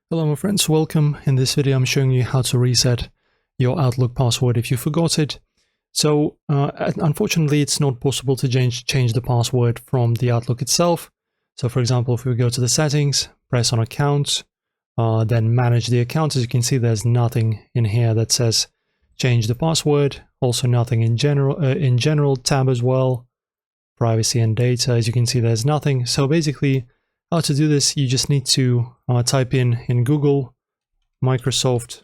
Hello my friends, welcome. In this video I'm showing you how to reset your Outlook password if you forgot it. So unfortunately it's not possible to change the password from the Outlook itself. So for example, if we go to the settings, press on accounts, then manage the account, as you can see there's nothing in here that says change the password. Also nothing in general tab as well, privacy and data, as you can see there's nothing. So basically how to do this, you just need to type in Google Microsoft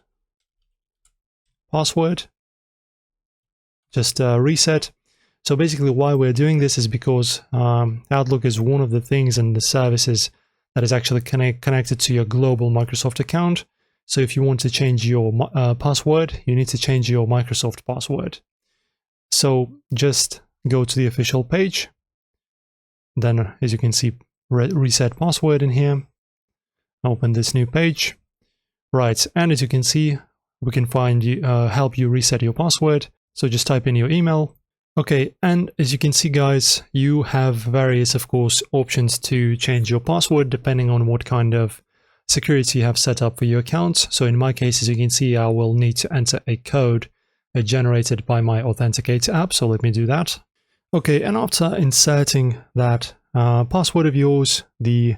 password, just reset. So basically why we're doing this is because Outlook is one of the things and the services that is actually connected to your global Microsoft account. So if you want to change your password, you need to change your Microsoft password. So just go to the official page. Then, as you can see, reset password in here. Open this new page. Right, and as you can see, we can help you reset your password. So just type in your email. Okay, and as you can see guys, you have various, of course, options to change your password depending on what kind of security you have set up for your account. So in my case, as you can see, I will need to enter a code generated by my Authenticate app. So let me do that. Okay, and after inserting that password of yours, the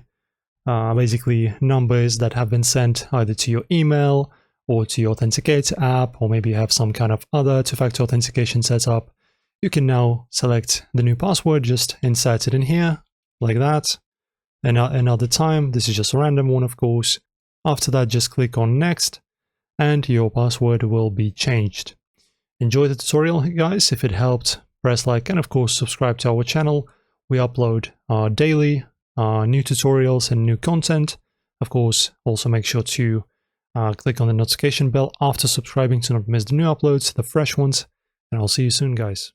basically numbers that have been sent either to your email or to your Authenticate app, or maybe you have some kind of other two-factor authentication set up, you can now select the new password, just insert it in here like that. And another time, this is just a random one, of course. After that, just click on next and your password will be changed. Enjoy the tutorial, guys. If it helped, press like, and of course subscribe to our channel. We upload daily new tutorials and new content. Of course, also make sure to click on the notification bell after subscribing to not miss the new uploads, the fresh ones, and I'll see you soon, guys.